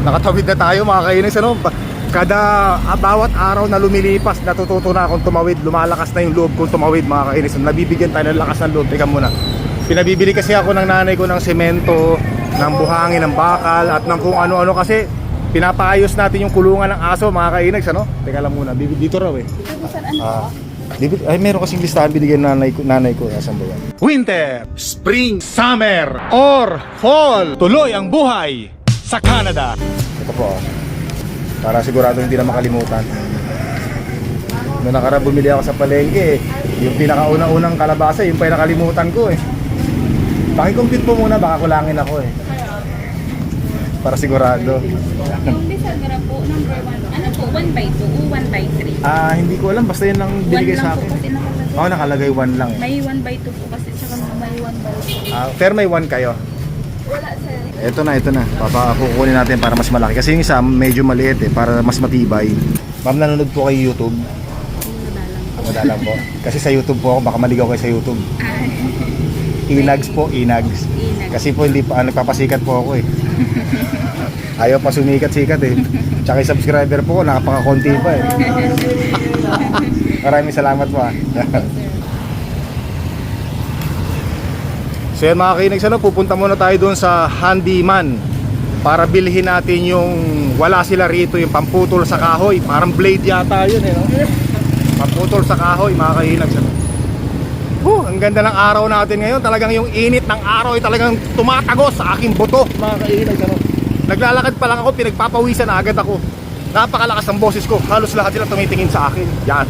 Nakatawid na tayo mga kainis, ano? Bawat araw na lumilipas, natututo na akong tumawid. Lumalakas na yung loob kong tumawid mga kainis. Nabibigyan tayo ng lakas ng loob. Teka muna, pinabibili kasi ako ng nanay ko ng semento, ng buhangin, ng bakal, at ng kung ano-ano kasi pinapaayos natin yung kulungan ng aso mga kainis, ano? Teka lang muna, dito raw eh. Ay, meron kasing listahan binigyan nanay ko. Asan ba yan? Winter, Spring, Summer, or Fall. Tuloy ang buhay sa Canada. Ito po, para sigurado hindi na makalimutan. Noong nakaraan bumili ako sa palengke, yung pinakauna-unang kalabasa, yung pa nakalimutan ko eh. Paki-compute po muna, baka kulangin ako eh. Para sigurado. Yung bisagra po, number 1. Ano po, 1 by 2 o 1 by 3? Hindi ko alam, basta yun lang binigay sa akin. Kasi nakalagay. Oo, nakalagay 1 lang eh. May 1 by 2 po kasi, tsaka may 1 by 3. Pero may 1 kayo. Wala sir. Ito na. Kukunin natin para mas malaki. Kasi yung isa medyo maliit eh, para mas matibay. Ma'am, nanonood po kay YouTube? Madalang po. Kasi sa YouTube po ako, baka maligaw kayo sa YouTube. Inags po, Inags. Kasi po hindi pa nagpapasikat po ako eh. Ayaw pa sumikat-sikat eh. Tsaka yung subscriber po ko, nakapakakonti pa eh. Maraming salamat po ah. So yan mga kainegs, pupunta muna tayo doon sa handyman para bilhin natin yung wala sila rito, yung pamputol sa kahoy. Parang blade yata yun eh, no? Pamputol sa kahoy mga kainegs. Ang ganda ng araw natin ngayon. Talagang yung init ng araw ay talagang tumatagos sa aking buto mga kainegs, ano? Naglalakad pa lang ako, pinagpapawisan na agad ako. Napakalakas ng boses ko. Halos lahat sila tumitingin sa akin. Yan.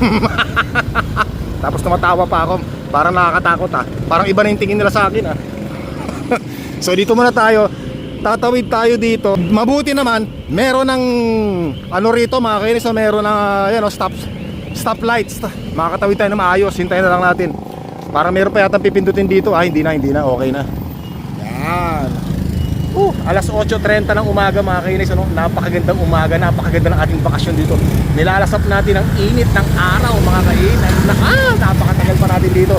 Tapos tumatawa pa ako. Parang nakakatakot ah. Parang iba na yung tingin nila sa akin ah. So dito muna tayo. Tatawid tayo dito. Mabuti naman, meron ng ano rito mga kainis, meron ng stop lights. Makakatawid tayo na maayos. Hintayin na lang natin. Parang meron pa yata pipindutin dito. Hindi na, okay na. Yan. Alas 8:30 ng umaga mga kainis, ano? Napakagandang umaga, napakaganda ng ating bakasyon dito. Nilalasap natin ang init ng araw mga kainis. Napakatagal pa natin dito.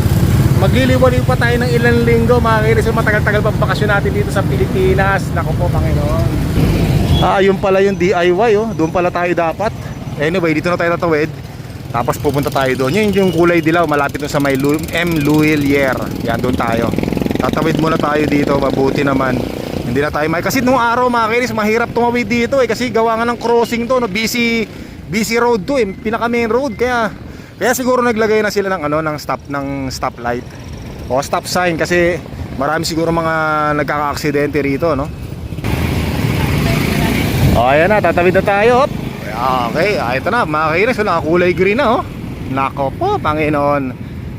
Magliliwaliw pa tayo ng ilang linggo mga kainis. Matagal-tagal pa bakasyon natin dito sa Pilipinas. Naku po Panginoon. Yun pala yung DIY oh. Doon pala tayo dapat. Anyway, dito na tayo tatawid. Tapos pupunta tayo doon. Yun yung kulay dilaw, malapit doon sa may M. Louillier. Yan, doon tayo. Tatawid muna tayo dito, mabuti naman. Hindi na tayo kasi nung araw mga kainis, mahirap tumawid dito eh. Kasi gawa nga ng crossing to, no? Busy road to eh. Pinaka main road. Kaya siguro naglagay na sila ng stoplight o stop sign. Kasi marami siguro mga nagkaka-aksidente rito, no? Ayan na, tatawid na tayo. Okay, ito na mga kainis, nakakulay green na oh. Nako po Panginoon.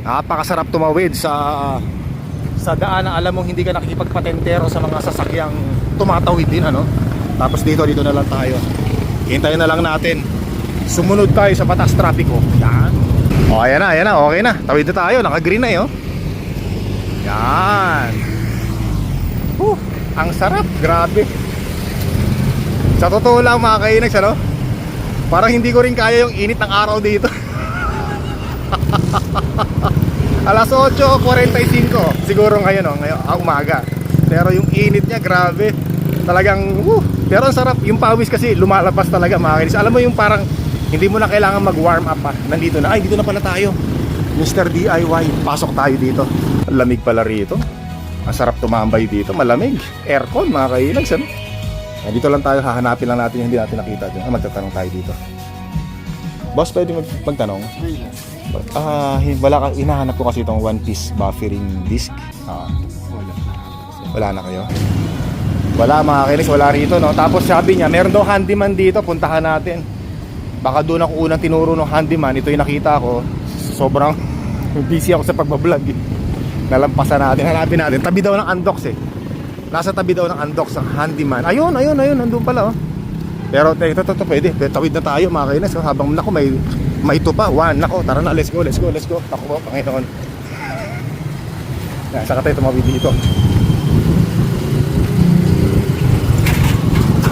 Napakasarap tumawid sa daan na alam mong hindi ka nakikipagpatentero sa mga sasakyang tumatawid din, ano? Tapos dito na lang tayo. Hintayin na lang natin. Sumunod tayo sa batas trapiko. Yan. Ayan na, okay na. Tawid na tayo, naka-green na eh, oh. Yan. Ang sarap, grabe. Sa totoo lang mga kainegs, ano? Parang hindi ko rin kaya yung init ng araw dito. Alas 8:45 siguro ngayon umaga. Pero yung init niya grabe. Talagang pero ang sarap. Yung pawis kasi lumalabas talaga mga kainis. Alam mo yung parang hindi mo na kailangan mag-warm up pa. Nandito na. Dito na pala tayo. Mr. DIY. Pasok tayo dito. Lamig pala rito. Ang sarap tumambay dito. Malamig. Aircon mga kainis, ano? Dito lang tayo. Hahanapin lang natin yung hindi natin nakita dyan. Magtatanong tayo dito. Boss, pwede magtanong? Wala ka, hinahanap ko kasi itong one piece buffering disc. Wala na kayo? Wala mga kainis, wala rito, no? Tapos sabi niya, meron daw handyman dito, puntahan natin. Baka doon ako unang tinuro ng handyman. Ito yung nakita ko. Sobrang busy ako sa pagbablog eh. Nalampasan natin, hanapin natin. Tabi daw ng Andox eh. Nasa tabi daw ng Andox ang handyman. Ayun, nandun pala oh. Pero ito pwede. Tawid na tayo mga kainis. Habang nako may ito pa. Nako, tara na, let's go. Ako po, Panginoon. Yan, saka tayo tumawid dito.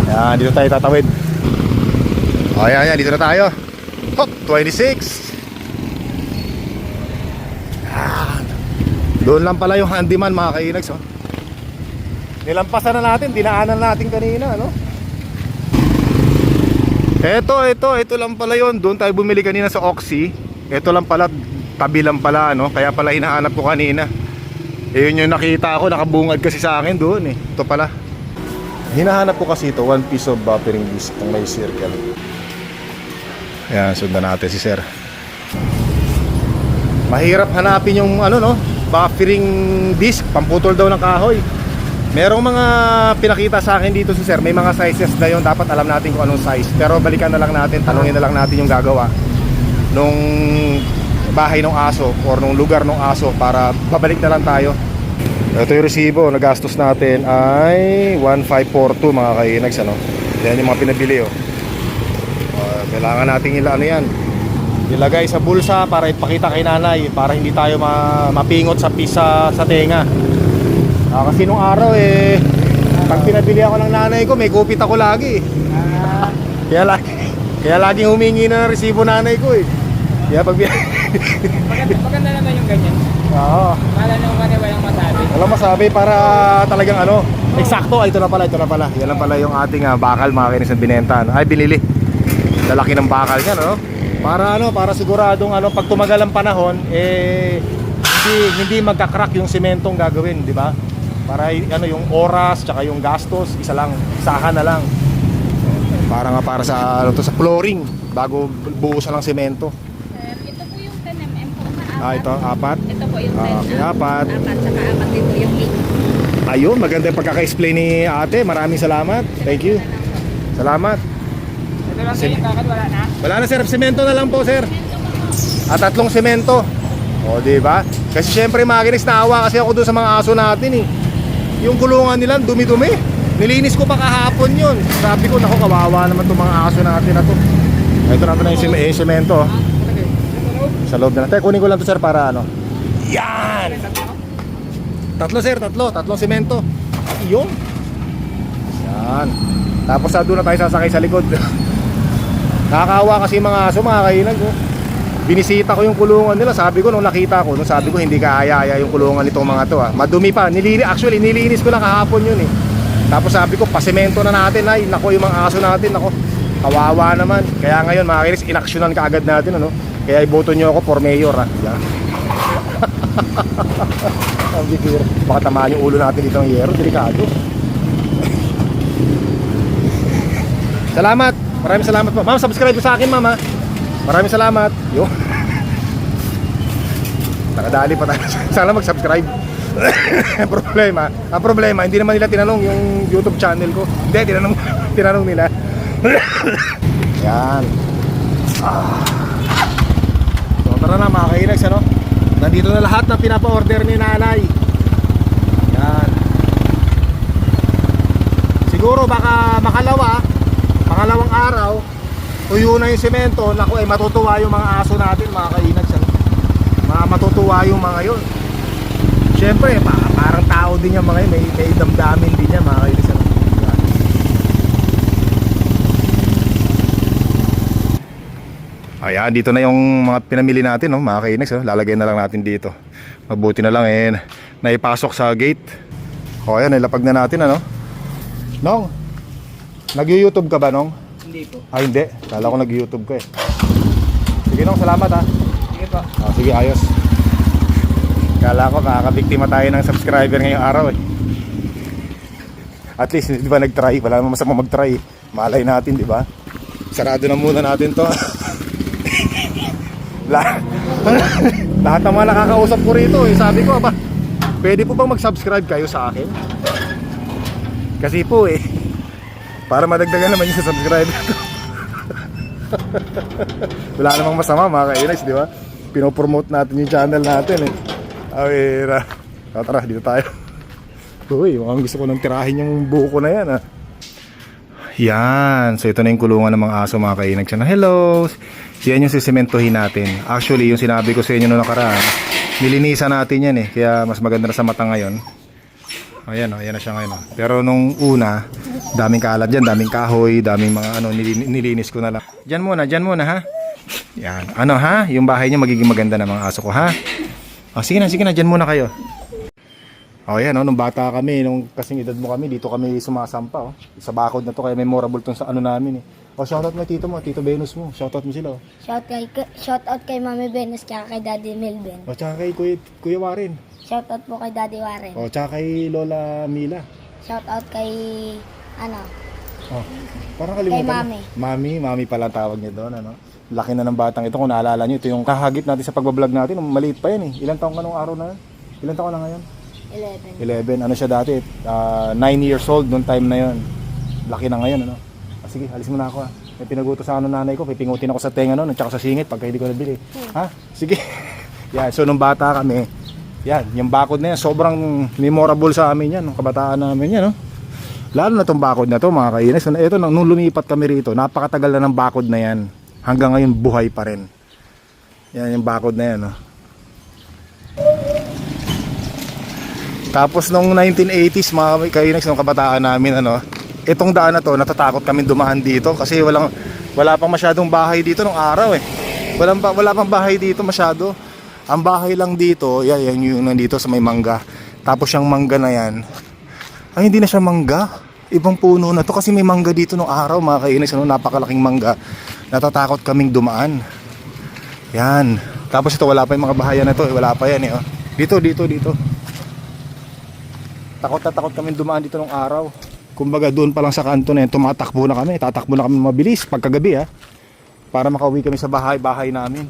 Yan, dito tayo tatawid. Yan, dito na tayo. Hop, 26. Yan. Doon lang pala yung handyman mga kainags oh. Nilampasan na natin, dinaanan natin kanina, no? Ito lang pala yun. Doon tayo bumili kanina sa Oxy. Ito lang pala, tabi lang pala, no? Kaya pala hinahanap ko kanina. Yun yung nakita ko, nakabungad kasi sa akin doon eh. Ito pala. Hinahanap ko kasi ito, one piece of buffering disc, itong may circle. Ayan, sundan natin si sir. Mahirap hanapin yung ano, no? Buffering disc, pamputol daw ng kahoy. Merong mga pinakita sa akin dito si sir, may mga sizes na yun, dapat alam natin kung anong size. Pero balikan na lang natin, tanungin na lang natin yung gagawa nung bahay ng aso or nung lugar ng aso para babalik na lang tayo. Ito yung resibo, nagastos natin ay 1542 mga kainags, ano? Yan yung mga pinabili, oh. Kailangan natin ano yan, ilagay sa bulsa para ipakita kay nanay, para hindi tayo mapingot sa pisa sa tenga. Kasi nung araw eh, pag pinabili ako ng nanay ko, may kupit ako lagi. Kaya laging humingi na ng resibo nanay ko eh. Kaya pag Maganda naman yung ganyan. Oo. Kala nung walang masabi. Walang masabi para talagang ano, eksakto. Ay, ito na pala. Yan lang pala yung ating bakal mga kainis na binenta. Ay, binili. Lalaki ng bakal niya, no? Para siguradong pag tumagal ang panahon, hindi magka-crack yung sementong gagawin, di ba? Para yung oras tsaka yung gastos, isahan na lang. Para sa sa flooring bago buhusan ng semento. Sir, ito po yung 10 mm po na 4. Ito, 4. Ito po yung 10. Okay, 4. 4 saka 4 dito yung 8. Ayun, maganda yung pagkaka-explain ni ate. Maraming salamat. Thank you. Salamat. Ito lang kayo, kakad wala na. Wala na sir, semento na lang po sir. At 3 semento. O, di ba? Kasi syempre makinis, naawa kasi ako doon sa mga aso natin eh. Yung kulungan nila dumi-dumi. Nilinis ko pa kahapon yun. Sabi ko, naku, kawawa naman itong mga aso natin na to. Ito na yung semento. Sa loob na natin. Kunin ko lang to sir para ano. Yan! 3 sir, 3 semento. Yun. Yan. Tapos doon na tayo sasakay sa likod. Nakakawa kasi mga aso, mga kainan ko. Binisita ko yung kulungan nila. Sabi ko nung nakita ko, sabi ko hindi kaaya-aya yung kulungan nitong mga to Madumi pa. Nilinis ko lang kahapon yun eh. Tapos sabi ko, pasemento na natin ay. Nako yung mga aso natin, nako. Kawawa naman. Kaya ngayon mga kainis, inaksyonan ka agad natin ano. Kaya iboto nyo ako for mayor Yan. Ang bigir. Baka tamaan yung ulo natin dito ng yero. Delikado. Salamat. Maraming salamat po. Ma'am, subscribe ko sa akin, ma'am. Maraming salamat. Yo. Nakadali pa tayo. Sana mag-subscribe. Ang problema, hindi naman nila tinanong yung YouTube channel ko. Hindi, tinanong nila. Yan. So, tara na mga kainags, ano? Nandito na lahat ng pinapa-order ni nanay. Yan. Siguro baka pangalawang araw, tuyo na yung semento. Naku, matutuwa yung mga aso natin, mga kainags, ano? Matutuwa yung mga yun. Siyempre, parang tao din yung mga yun. May damdamin din yan, mga kainags, ano? Ayan, dito na yung mga pinamili natin, no, mga kainags, no? Lalagay na lang natin dito. Mabuti na lang naipasok sa gate. O ayan, nilapag na natin, ano. Nong, nag-YouTube ka ba, Nong? Hindi po. Ah, hindi. Kala ko nag-YouTube ka eh. Sige, Nong, salamat ha. Sige po. Sige, ayos. Kala ko kakabiktima tayo ng subscriber ngayong araw eh. At least, di ba nag-try? Wala naman masama mag-try. Malay natin, di ba? Sarado na muna natin to. Lahat ng mga nakakausap ko rito sabi ko, pwede po bang mag-subscribe kayo sa akin? Kasi po para madagdagan naman yung subscribe ko. Wala namang masama mga kainags, di ba? Pinopromote natin yung channel natin tara, dito tayo. Uy, mukhang gusto ko nang tirahin yung buko na yan Yan, so ito na yung kulungan ng mga aso mga kainags. Hello! Yan yung sisementohin natin. Actually, yung sinabi ko sa inyo noong nakaraan, nilinisan natin yan kaya mas maganda na sa mata ngayon. Ayan ayan na siya ngayon Pero nung una, daming kalat dyan, daming kahoy, daming mga nilinis ko na lang. Dyan muna ha. Yan, yung bahay niyo magiging maganda na mga aso ko ha. Sige na, dyan muna kayo. Oh, yan, nung bata kami, nung kasing edad mo kami, dito kami sumasampa, oh. Sa bakod na to, kaya memorable tong sa ano namin, eh. Oh, shoutout mo, Tito Venus mo. Shoutout mo sila, oh. Shout out kay Mami Venus tsaka kay Daddy Melvin. Oh, tsaka kay Kuya Warren. Shout out po kay Daddy Warren. Oh, tsaka kay Lola Mila. Shout out kay Oh, parang kalimutan. Kay Mami pala tawag niya doon, ano. Laki na ng batang ito, kung naalala niyo, ito yung kahagip natin sa pagbablog natin, maliit pa yan, eh. Ilang taong ka nung araw na yan? Ilang taong ka na ngayon? 11. Ano siya dati? 9 years old noong time na yon. Laki na ngayon, ano. Sige, alis muna ako, ha. May pinagutos sa nanay ko, pipingutin ako sa tenga noon, at saka sa singit pagka hindi ko nabili. Ha? Sige. Yan, so nung bata kami, yan, yung bakod na yan, sobrang memorable sa amin yan, nung kabataan namin yan, no. Lalo na tong bakod na to, mga kainis. So, ito, nung lumipat kami rito, napakatagal na ng bakod na yan. Hanggang ngayon buhay pa rin. Yan yung bakod na yan, no. Tapos nung 1980s, mga kainis, nung kabataan namin, ano, itong daan na to, natatakot kami dumaan dito kasi wala pang masyadong bahay dito nung araw, eh. Wala pang bahay dito masyado. Ang bahay lang dito, yan yung nandito sa may mangga. Tapos yung mangga na yan, ay hindi na siya mangga. Ibang puno na to kasi may mangga dito nung araw, mga kainis, ano, napakalaking mangga. Natatakot kaming dumaan. Yan. Tapos ito, wala pa yung mga bahayan na to, wala pa yan, eh. Oh. Dito. Takot na takot kami dumaan dito nung araw. Kumbaga doon pa lang sa kanto na yan, tatakbo na kami mabilis pagkagabi, ha. Para makauwi kami sa bahay namin.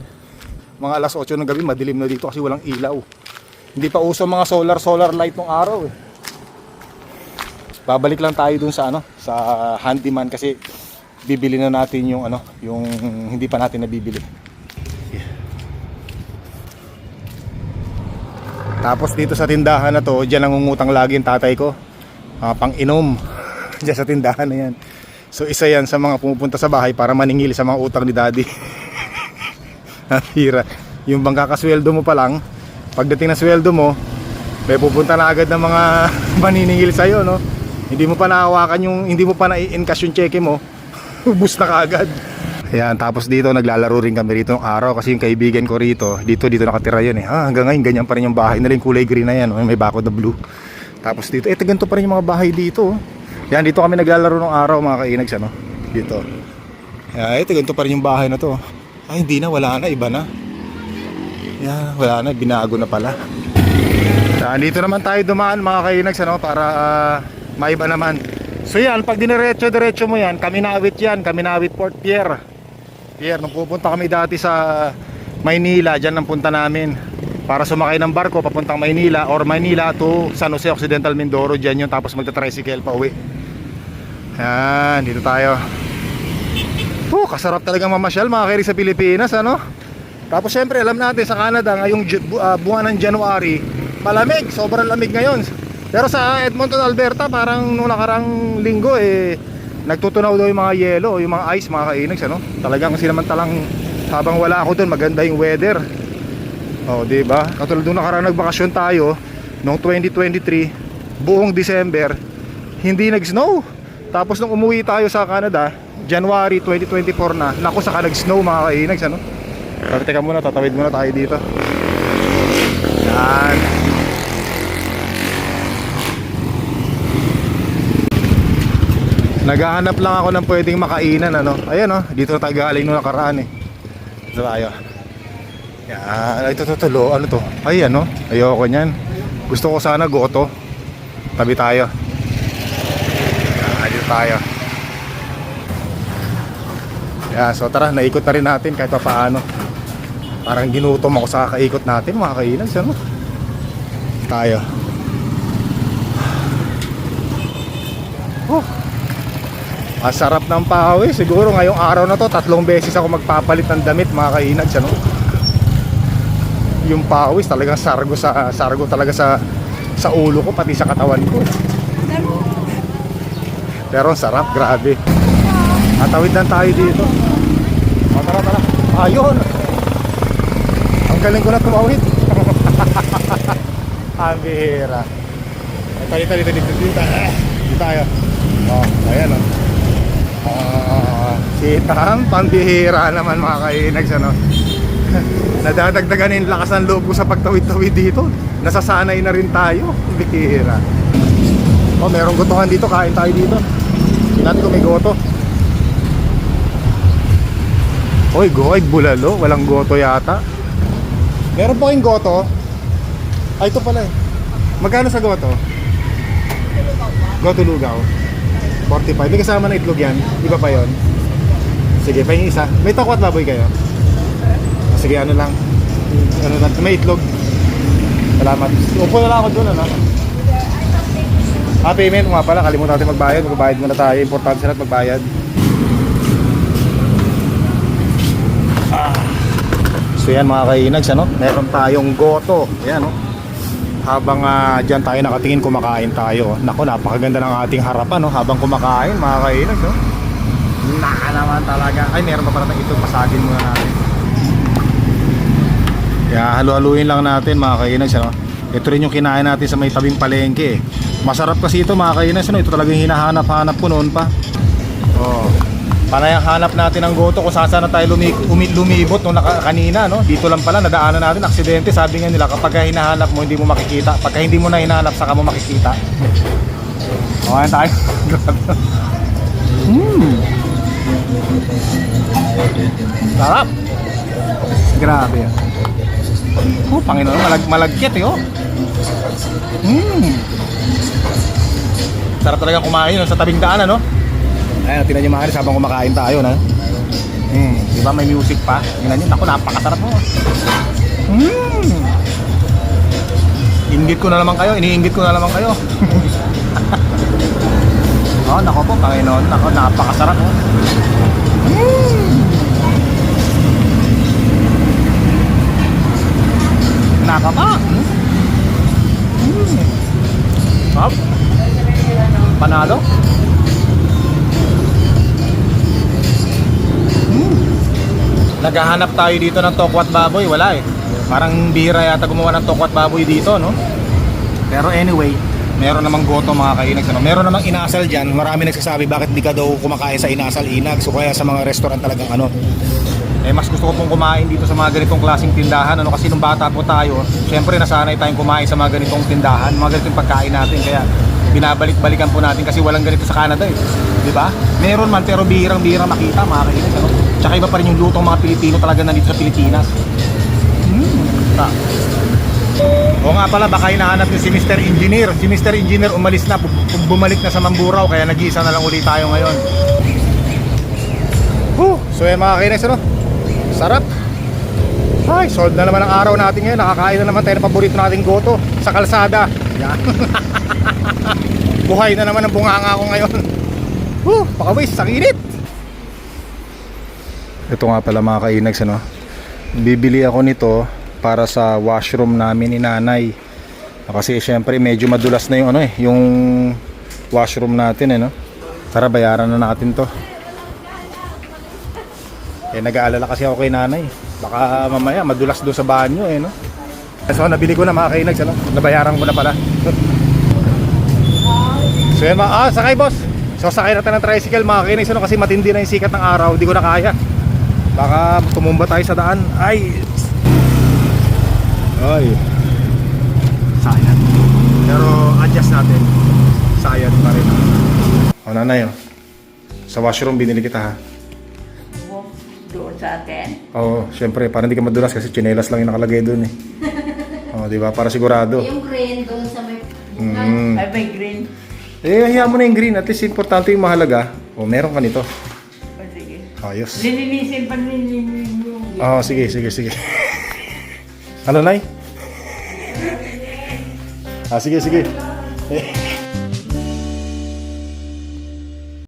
Mga alas 8 ng gabi, madilim na dito kasi walang ilaw. Hindi pa uso mga solar light nung araw, eh. Babalik lang tayo dun sa sa handyman kasi bibili na natin yung yung hindi pa natin nabibili. Tapos dito sa tindahan na to, diyan nangungutang lagi yung tatay ko. Pang inom. Diyan sa tindahan na yan. So isa yan sa mga pumupunta sa bahay para maningil sa mga utang ni daddy. Hira. Yung bang kakasweldo mo pa lang, pagdating ng sweldo mo, may pupunta na agad ng mga maniningil sa'yo, no? Hindi mo pa nahawakan hindi mo pa na-encash yung cheque mo, ubus na kaagad. Ayan, tapos dito naglalaro rin kami rito ng araw kasi yung kaibigan ko rito, dito nakatira yun, eh. Hanggang ngayon ganyan pa rin yung bahay nila, yung kulay green na yan, may bakod na blue. Tapos dito, ganito pa rin yung mga bahay dito, oh. Yan, dito kami naglalaro ng araw, mga kainags, ano? Dito. Yan, ganito pa rin yung bahay na to. Ay, hindi na, wala na, iba na. Yan, wala na, binago na pala. Yan, dito naman tayo dumaan, mga kainags, ano, para maiba naman. So yan, pag diretso mo yan, kami nawit Port Pierre. Nung pupunta kami dati sa Maynila, dyan ang punta namin. Para sumakay ng barko papuntang Maynila or Maynila to San Jose Occidental Mindoro, dyan yun. Tapos magta-tricycle pa uwi. Yan, dito tayo. Kasarap talagang mamasyal, mga kairis, sa Pilipinas, ano? Tapos syempre, alam natin sa Canada, ngayong buwan ng January, malamig, sobrang lamig ngayon. Pero sa Edmonton, Alberta, parang nung nakarang linggo, nagtutunaw daw yung mga yelo, yung mga ice, mga kainags, ano? Talagang sinamantalang habang wala ako doon, maganda yung weather. Diba? Katulad nung nakarang nagbakasyon tayo, noong 2023, buong December, hindi nag-snow. Tapos nung umuwi tayo sa Canada, January 2024 na, naku, saka nag-snow, mga kainags, ano? Pero teka muna, tatawid muna tayo dito. Yan. Naghahanap lang ako ng pwedeng makainan, ano. Ayan, oh, dito na tayo galing nung nakaraan, eh. Dito tayo. Yan, ito tulo, ano to? Ay, ano, ayoko niyan. Gusto ko sana goto. Tabi tayo. Yan, dito tayo. Yan, so tara, naikot na rin natin kahit pa paano. Parang ginutom ako sa kaikot natin, mga kainan, ano. Tayo. Ang sarap ng pawis. Siguro ngayong araw na to 3 beses ako magpapalit ng damit, mga kainags, ano? Yung pawis talagang sargo talaga sa ulo ko, pati sa katawan ko. Pero ang sarap, grabe. Atawid lang tayo dito. Tara. Ayun. Ang galing ko na tumawid. Ang bihira. Dito tayo. Ayan, oh. Sitang pambihira naman, mga kainags, ano. Nadadagdagan yung lakas ng loob ko sa pagtawid-tawid dito. Nasasanay na rin tayo. Bihira. Oh, merong gotohan dito. Kain tayo dito. Tingnan ko may goto. Oy, goy, bulalo. Walang goto yata. Meron po kayong goto? Ay, ito pala eh. Magkano sa goto? Goto lugaw. 45. May kasama na itlog yan. Iba pa yon. Sige, pahingin isa. May takwat baboy kayo? Sige, ano lang. Ano lang. May itlog. Salamat. Upo na lang ako doon, ano? Payment nga pala. Kalimutan natin magbayad. Magbayad muna tayo. Importante sila at magbayad. So yan mga kainags, ano? Meron tayong goto. Ayan, no? Habang dyan tayo nakatingin, kumakain tayo. Nako, napakaganda ng ating harapan, no? Habang kumakain, mga kainags, no? Naka naman talaga. Ay, meron pa pala ng itlog. Pasagin muna natin. Kaya halu-haluin lang natin, mga kainags, ano? Ito rin yung kinain natin sa may tabing palengke. Masarap kasi ito, mga kainags, ano? Ito talaga yung hinahanap-hanap ko noon pa. Oh. Panayang hanap natin ang goto kung saan na tayo lumibot nung kanina, no? Dito lang pala nadaanan natin aksidente. Sabi nga nila kapag hinahanap mo hindi mo makikita, pagka hindi mo na hinahanap saka mo makikita. Okay tayo. Sarap. Grabe. Oh, Panginoon, malagkit eh, oh. Sarap talagang kumain, no? Sa tabing daan, ano? Ayan, tinan nyo mga kanis habang kumakain tayo na. Diba may music pa? Tingnan nyo, naku, napakasarap mo. Inggit ko na naman kayo, iniinggit ko na naman kayo. Oh, nako po, Panginoon, nako, napakasarap mo. Naka pa. Hop. Panalo. Naghahanap tayo dito ng tokwat baboy, wala eh. Parang bihira yata gumawa ng tokwat baboy dito, no? Pero anyway, meron namang goto mga kainags, ano? Meron namang inasal dyan. Marami nagsasabi bakit di ka daw kumakain sa inasal inag. So kaya sa mga restaurant talagang ano. Mas gusto ko pong kumain dito sa mga ganitong klaseng tindahan, ano? Kasi nung bata po tayo, syempre nasanay tayong kumain sa mga ganitong tindahan, mga ganitong pagkain natin. Kaya binabalik-balikan po natin kasi walang ganito sa Canada eh. Di ba? Meron man pero bihirang-bihirang makita mga kainags, ano? Tsaka iba pa rin yung lutong mga Pilipino talaga nandito sa Pilipinas. O nga pala, baka hinahanap yung si Mr. Engineer. Si Mr. Engineer umalis na, bumalik na sa Mamburao, kaya nag-iisa na lang ulit tayo ngayon. So yan mga kainags, ano? Sarap. Ay, solve na naman ang araw natin ngayon. Nakakain na naman tayo ng paborito nating goto sa kalsada. Yan. Buhay na naman ang bunganga ko ngayon. Pakawis, ang init. Ito nga pala mga kainags, ano? Bibili ako nito para sa washroom namin ni nanay. Kasi syempre medyo madulas na yung ano eh, yung washroom natin eh, no? Tara, bayaran na natin to. Nag-aalala kasi ako kay nanay. Baka mamaya madulas doon sa banyo eh, no? So nabili ko na mga kainags, ano? Nabayaran ko na pala. So yan sakay boss. So sakay natin ng tricycle mga kainags, ano? Kasi matindi na yung sikat ng araw, hindi ko na kaya. Baka tumumba tayo sa daan. Ay, sayang. Pero adjust natin. Sayang pa rin. O nanay, oh. Sa washroom binili kita ha. Doon sa atin? Oo, syempre para hindi ka madulas kasi tsinelas lang yung nakalagay doon eh. O, di ba? Para sigurado. Yung green doon sa may Ay, may green. Hayaan mo na yung green. At least importante yung mahalaga. O, meron ka nito. O, sige. Ayos. Lilinisin pa nilinisin mo. Oo, sige. Ano, nay? Sige.